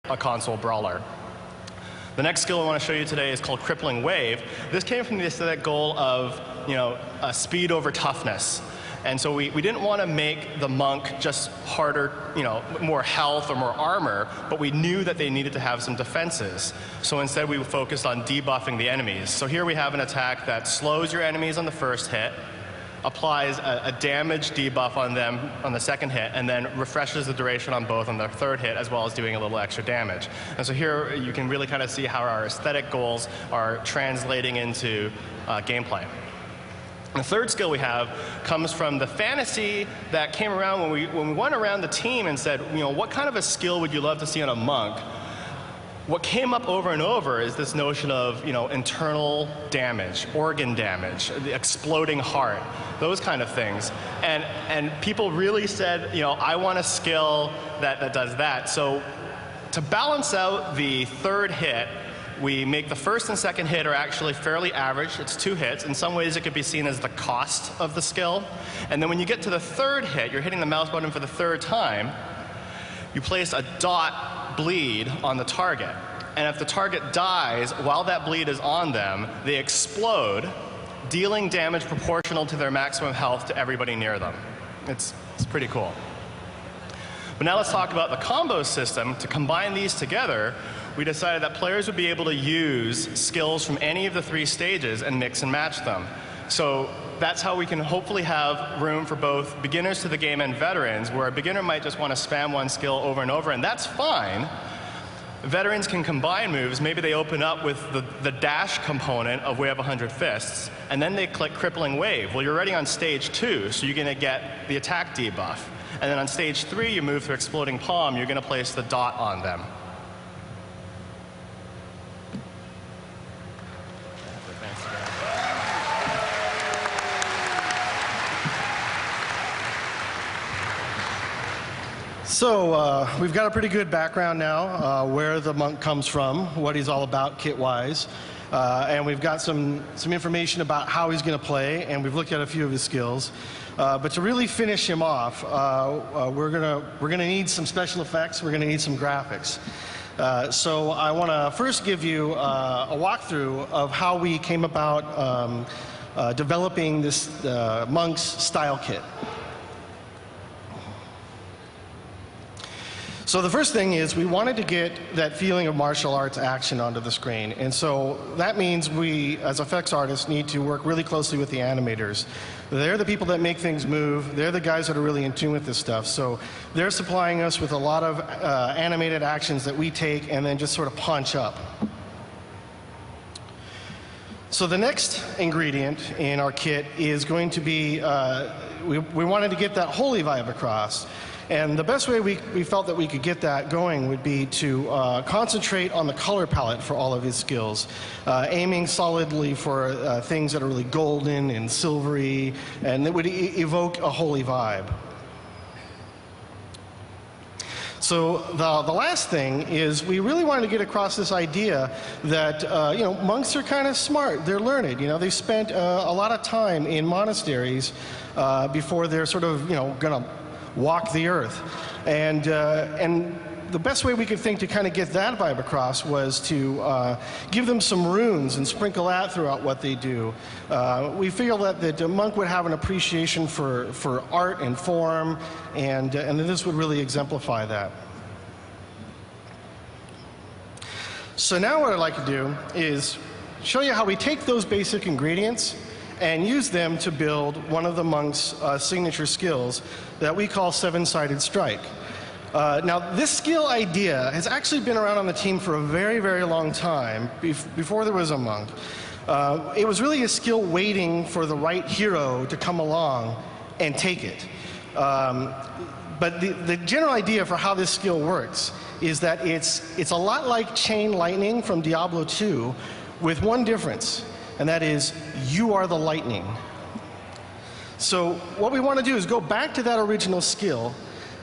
a console brawler. The next skill I want to show you today is called Crippling Wave. This came from the aesthetic goal of speed over toughness. And so we didn't want to make the monk just harder, more health or more armor, but we knew that they needed to have some defenses. So instead we focused on debuffing the enemies. So here we have an attack that slows your enemies on the first hit, applies a damage debuff on them on the second hit, and then refreshes the duration on both on their third hit, as well as doing a little extra damage. And so here you can really kind of see how our aesthetic goals are translating into gameplay. The third skill we have comes from the fantasy that came around when we went around the team and said, what kind of a skill would you love to see on a monk? What came up over and over is this notion of internal damage, organ damage, the exploding heart, those kind of things. And people really said, I want a skill that does that. So to balance out the third hit, we make the first and second hit are actually fairly average. It's 2 hits. In some ways, it could be seen as the cost of the skill. And then when you get to the third hit, you're hitting the mouse button for the third time, you place a dot bleed on the target. And if the target dies while that bleed is on them, they explode, dealing damage proportional to their maximum health to everybody near them. It's pretty cool. But now let's talk about the combo system. To combine these together, we decided that players would be able to use skills from any of the 3 stages and mix and match them. So that's how we can hopefully have room for both beginners to the game and veterans, where a beginner might just want to spam one skill over and over, and that's fine. Veterans can combine moves. Maybe they open up with the dash component of We Have 100 Fists, and then they click Crippling Wave. Well, you're already on stage 2, so you're going to get the attack debuff. And then on stage 3, you move through Exploding Palm, you're going to place the dot on them. So we've got a pretty good background now, where the monk comes from, what he's all about kit-wise, and we've got some information about how he's going to play, and we've looked at a few of his skills. But to really finish him off, we're gonna need some special effects. We're gonna need some graphics. So I want to first give you a walkthrough of how we came about developing this monk's style kit. So the first thing is we wanted to get that feeling of martial arts action onto the screen. And so that means we, as effects artists, need to work really closely with the animators. They're the people that make things move. They're the guys that are really in tune with this stuff. So they're supplying us with a lot of animated actions that we take and then just sort of punch up. So the next ingredient in our kit is going to be, we wanted to get that holy vibe across. And the best way we felt that we could get that going would be to concentrate on the color palette for all of his skills, aiming solidly for things that are really golden and silvery, and that would evoke a holy vibe. So the last thing is we really wanted to get across this idea that monks are kind of smart. They're learned. They spent a lot of time in monasteries before they're sort of going to walk the earth. And the best way we could think to kind of get that vibe across was to give them some runes and sprinkle that throughout what they do. We feel that a monk would have an appreciation for art and form, and this would really exemplify that. So now what I'd like to do is show you how we take those basic ingredients and use them to build one of the monk's signature skills that we call Seven-Sided Strike. Now, this skill idea has actually been around on the team for a very, very long time, before there was a monk. It was really a skill waiting for the right hero to come along and take it. But the general idea for how this skill works is that it's a lot like Chain Lightning from Diablo 2, with one difference, and that is you are the lightning. So what we want to do is go back to that original skill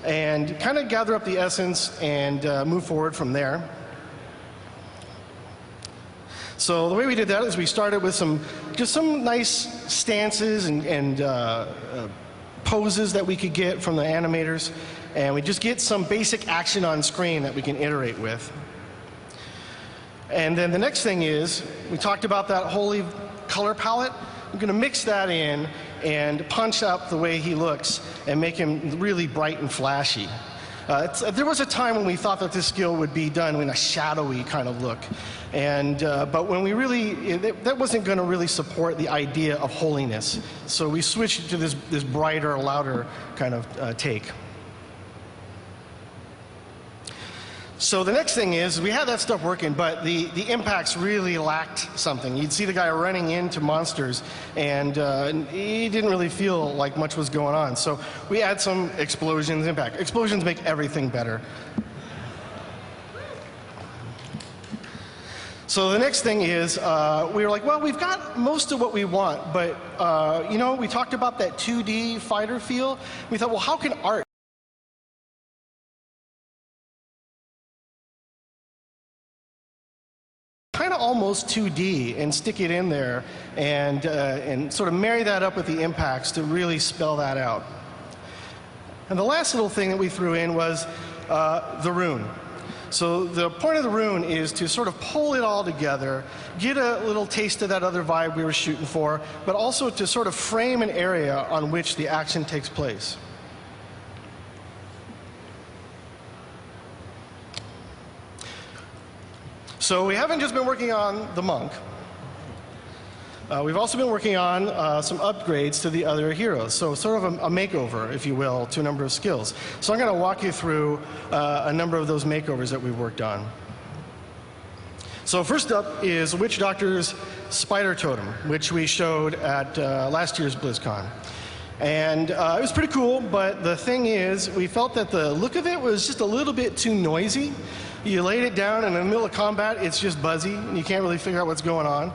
and kind of gather up the essence and move forward from there. So the way we did that is we started with just some nice stances and poses that we could get from the animators. and we just get some basic action on screen that we can iterate with. And then the next thing is, we talked about that holy color palette. I'm going to mix that in and punch up the way he looks and make him really bright and flashy. There was a time when we thought that this skill would be done in a shadowy kind of look, but when we really, that wasn't going to really support the idea of holiness. So we switched to this brighter, louder kind of take. So the next thing is, we had that stuff working, but the impacts really lacked something. You'd see the guy running into monsters, and he didn't really feel like much was going on. So we add some explosions, impact. Explosions make everything better. So the next thing is, we were like, well, we've got most of what we want, but you know, we talked about that 2D fighter feel. We thought, well, how can art kind of almost 2D and stick it in there and sort of marry that up with the impacts to really spell that out. And the last little thing that we threw in was the rune. So the point of the rune is to sort of pull it all together, get a little taste of that other vibe we were shooting for, but also to sort of frame an area on which the action takes place. So we haven't just been working on the monk. We've also been working on some upgrades to the other heroes. So sort of a makeover, if you will, to a number of skills. So I'm going to walk you through a number of those makeovers that we've worked on. So first up is Witch Doctor's Spider Totem, which we showed at last year's Blizzcon. And it was pretty cool, but the thing is, we felt that the look of it was just a little bit too noisy. You laid it down, and in the middle of combat, it's just buzzy, and you can't really figure out what's going on.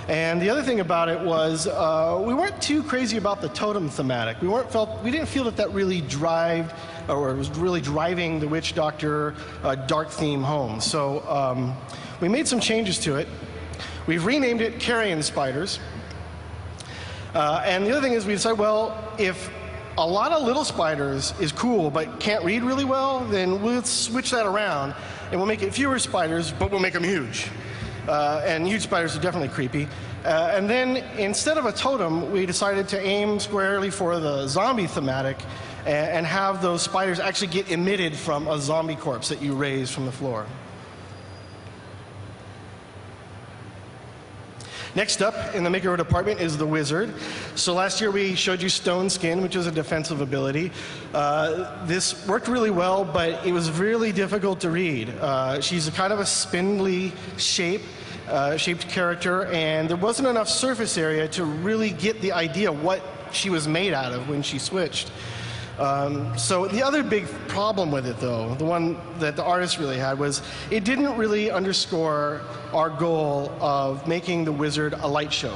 And the other thing about it was we weren't too crazy about the totem thematic. We didn't feel that that really was really driving the Witch Doctor dark theme home. So we made some changes to it. We've renamed it Carrion Spiders. And the other thing is we decided, well, if a lot of little spiders is cool but can't read really well, then we'll switch that around and we'll make it fewer spiders, but we'll make them huge. And huge spiders are definitely creepy. And then instead of a totem, we decided to aim squarely for the zombie thematic and have those spiders actually get emitted from a zombie corpse that you raise from the floor. Next up in the makeover department is the wizard. So last year we showed you Stone Skin, which is a defensive ability. This worked really well, but it was really difficult to read. She's a kind of a spindly shaped character, and there wasn't enough surface area to really get the idea what she was made out of when she switched. So the other big problem with it, though, the one that the artist really had, was it didn't really underscore our goal of making the wizard a light show.